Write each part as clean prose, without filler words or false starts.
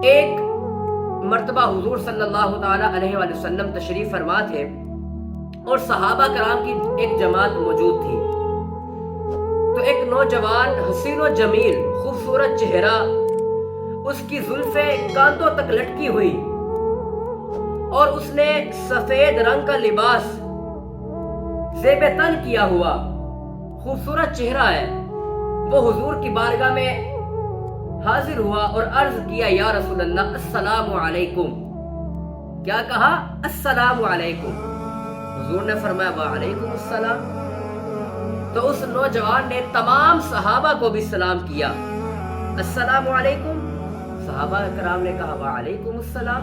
ایک مرتبہ حضور صلی اللہ تعالیٰ علیہ وآلہ وسلم تشریف فرما تھے اور صحابہ کرام کی ایک جماعت موجود تھی. تو ایک نوجوان حسین و جمیل خوبصورت چہرہ، اس کی زلفیں کاندھوں تک لٹکی ہوئی اور اس نے سفید رنگ کا لباس زیب تن کیا ہوا، خوبصورت چہرہ ہے. وہ حضور کی بارگاہ میں حاضر ہوا اور عرض کیا یا رسول اللہ السلام علیکم. کیا کہا؟ السلام علیکم. حضور نے فرمایا وعلیکم السلام. تو اس نوجوان نے تمام صحابہ کو بھی سلام کیا، السلام علیکم. صحابہ کرام نے کہا وعلیکم السلام.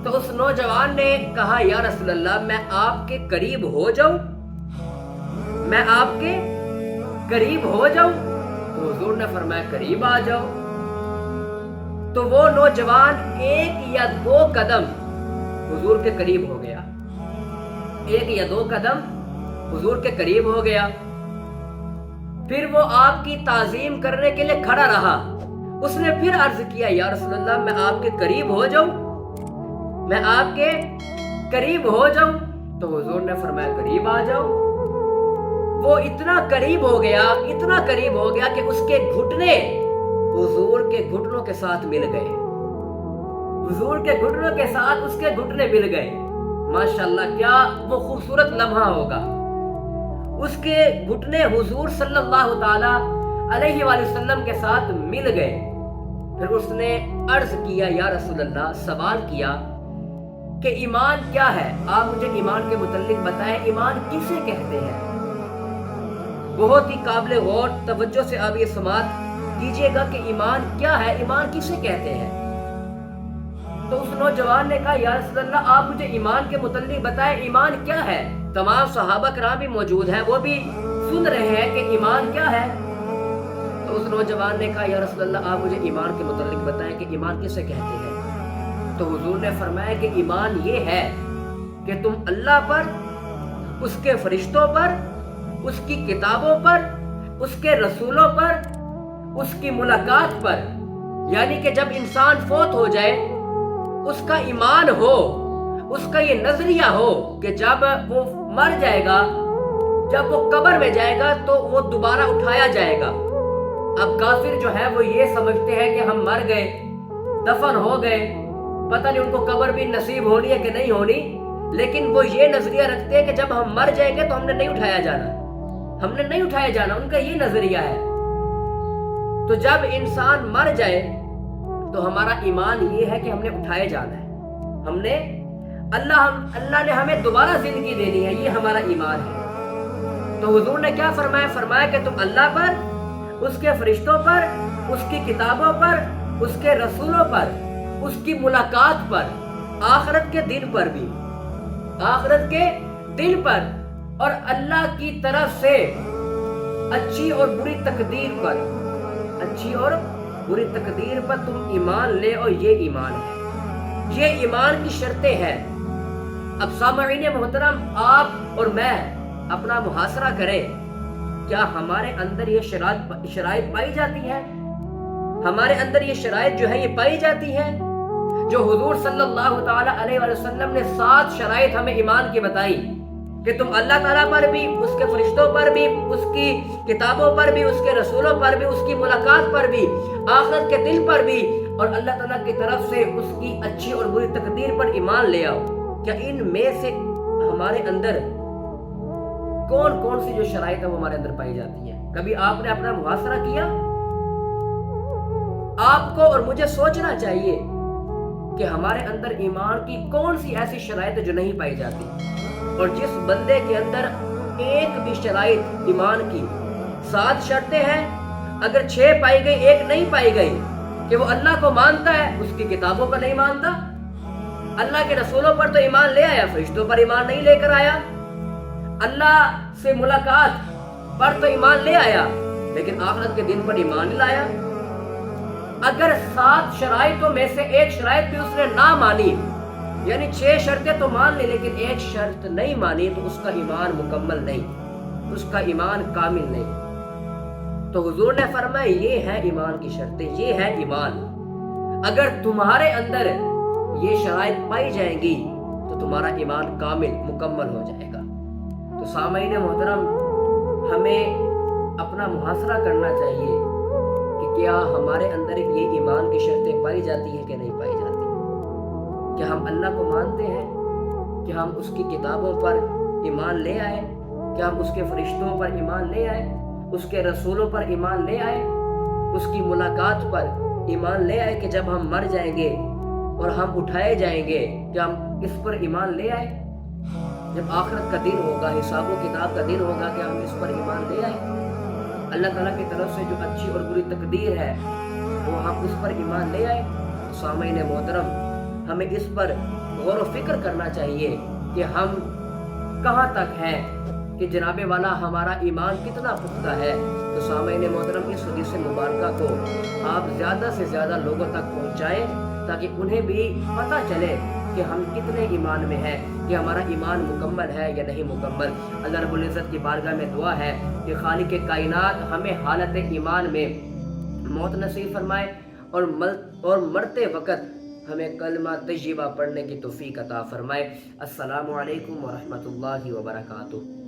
تو اس نوجوان نے کہا یا رسول اللہ میں آپ کے قریب ہو جاؤں، میں آپ کے قریب ہو جاؤں. تو حضور نے فرمایا قریب آ جاؤ. تو وہ نوجوان ایک یا دو قدم حضور کے قریب ہو گیا، ایک یا دو قدم حضور کے قریب ہو گیا. پھر وہ آپ کی تعظیم کرنے کے لیے کھڑا رہا. اس نے پھر عرض کیا یا رسول اللہ میں آپ کے قریب ہو جاؤں، میں آپ کے قریب ہو جاؤں. تو حضور نے فرمایا قریب آ جاؤ. وہ اتنا قریب ہو گیا، اتنا قریب ہو گیا کہ اس کے گھٹنے حضور کے گھٹنوں کے ساتھ مل گئے، حضور کے گھٹنوں کے ساتھ اس کے گھٹنے مل گئے. ماشاءاللہ کیا وہ خوبصورت لمحہ ہوگا. اس کے گھٹنے حضور صلی اللہ تعالی علیہ وآلہ وسلم کے ساتھ مل گئے. پھر اس نے عرض کیا یا رسول اللہ، سوال کیا کہ ایمان کیا ہے، آپ مجھے ایمان کے متعلق بتائیں، ایمان کسے کہتے ہیں. بہت ہی قابل غور، توجہ سے آپ یہ سماعت کیجئے گا کہ ایمان کیا ہے، ایمان کسے کہتے ہیں. تو اس نوجوان نے کہا یا رسول اللہ آپ مجھے ایمان کے متعلق بتائیں، ایمان کیا ہے. تمام صحابہ کرام بھی موجود ہیں، وہ بھی سن رہے ہیں کہ ایمان کیا ہے. تو اس نوجوان نے کہا یا رسول اللہ آپ مجھے ایمان کے متعلق بتائیں کہ ایمان کسے کہتے ہیں. تو حضور نے فرمایا کہ ایمان یہ ہے کہ تم اللہ پر، اس کے فرشتوں پر، اس کی کتابوں پر، اس کے رسولوں پر، اس کی ملاقات پر، یعنی کہ جب انسان فوت ہو جائے اس کا ایمان ہو، اس کا یہ نظریہ ہو کہ جب وہ مر جائے گا، جب وہ قبر میں جائے گا تو وہ دوبارہ اٹھایا جائے گا. اب کافر جو ہے وہ یہ سمجھتے ہیں کہ ہم مر گئے، دفن ہو گئے، پتہ نہیں ان کو قبر بھی نصیب ہونی ہے کہ نہیں ہونی، لیکن وہ یہ نظریہ رکھتے ہیں کہ جب ہم مر جائیں گے تو ہم نے نہیں اٹھایا جانا، ہم نے نہیں اٹھایا جانا. ان کا یہ نظریہ ہے. تو جب انسان مر جائے تو ہمارا ایمان یہ ہے کہ ہم نے اٹھائے جانا ہے، ہم نے اللہ نے ہمیں دوبارہ زندگی دینی ہے، یہ ہمارا ایمان ہے. تو حضور نے کیا فرمایا؟ فرمایا کہ تم اللہ پر، اس کے فرشتوں پر، اس کی کتابوں پر، اس کے رسولوں پر، اس کی ملاقات پر، آخرت کے دن پر بھی، آخرت کے دن پر، اور اللہ کی طرف سے اچھی اور بری تقدیر پر، اچھی اور بری تقدیر پر تم ایمان لے. اور یہ ایمان ہے، یہ ایمان کی شرطیں ہیں. اب سامعین محترم، آپ اور میں اپنا محاصرہ کریں، کیا ہمارے اندر یہ شرائط پائی جاتی ہے؟ ہمارے اندر یہ شرائط جو ہے یہ پائی جاتی ہے جو حضور صلی اللہ تعالی علیہ وآلہ وسلم نے 7 شرائط ہمیں ایمان کی بتائی کہ تم اللہ تعالیٰ پر بھی، اس کے فرشتوں پر بھی، اس کی کتابوں پر بھی، اس کے رسولوں پر بھی، اس کی ملاقات پر بھی، آخرت کے دن پر بھی، اور اللہ تعالیٰ کی طرف سے اس کی اچھی اور بری تقدیر پر ایمان لے آؤ. کیا ان میں سے ہمارے اندر کون کون سی جو شرائط ہے وہ ہمارے اندر پائی جاتی ہے؟ کبھی آپ نے اپنا محاصرہ کیا؟ آپ کو اور مجھے سوچنا چاہیے کہ ہمارے اندر ایمان کی کون سی ایسی شرائط ہے جو نہیں پائی جاتی. اور جس بندے کے اندر ایک بھی شرائط ایمان کی 7 شرطیں ہیں، اگر 6 پائی گئی، 1 نہیں پائی گئی، کہ وہ اللہ کو مانتا ہے، اس کی کتابوں پر نہیں مانتا، اللہ کے رسولوں پر تو ایمان لے آیا، فرشتوں پر ایمان نہیں لے کر آیا، اللہ سے ملاقات پر تو ایمان لے آیا، لیکن آخرت کے دن پر ایمان نہیں لایا. اگر 7 شرائطوں میں سے 1 شرائط بھی اس نے نہ مانی، یعنی 6 شرطیں تو مان لی لیکن 1 شرط نہیں مانی، تو اس کا ایمان مکمل نہیں، اس کا ایمان کامل نہیں. تو حضور نے فرمایا یہ ہے ایمان کی شرطیں، یہ ہے ایمان. اگر تمہارے اندر یہ شرائط پائی جائیں گی تو تمہارا ایمان کامل مکمل ہو جائے گا۔ تو سامعین محترم، ہمیں اپنا محاسبہ کرنا چاہیے کہ کیا ہمارے اندر یہ ایمان کی شرطیں پائی جاتی ہیں کہ نہیں پائی جاتی؟ کیا ہم اللہ کو مانتے ہیں؟ کیا ہم اس کی کتابوں پر ایمان لے آئے؟ کیا ہم اس کے فرشتوں پر ایمان لے آئے؟ اس کے رسولوں پر ایمان لے آئے؟ اس کی ملاقات پر ایمان لے آئے کہ جب ہم مر جائیں گے اور ہم اٹھائے جائیں گے، کیا ہم اس پر ایمان لے آئے؟ جب آخرت کا دن ہوگا، حساب و کتاب کا دن ہوگا، کیا ہم اس پر ایمان لے آئے؟ اللہ تعالیٰ کی طرف سے جو اچھی اور بری تقدیر ہے وہ ہم اس پر ایمان لے آئے؟ سامعین محترم، ہمیں اس پر غور و فکر کرنا چاہیے کہ ہم کہاں تک ہیں، کہ جناب والا ہمارا ایمان کتنا پختہ ہے۔ تو سامعین محترم، اس حدیث مبارکہ کو آپ زیادہ سے زیادہ لوگوں تک پہنچائیں تاکہ انہیں بھی پتہ چلے کہ ہم کتنے ایمان میں ہیں، کہ ہمارا ایمان مکمل ہے یا نہیں مکمل۔ اللہ رب العزت کی بارگاہ میں دعا ہے کہ خالق کائنات ہمیں حالت ایمان میں موت نصیب فرمائے اور مرتے وقت ہمیں کلمہ طیبہ پڑھنے کی توفیق عطا فرمائے۔ السلام علیکم ورحمۃ اللہ وبرکاتہ۔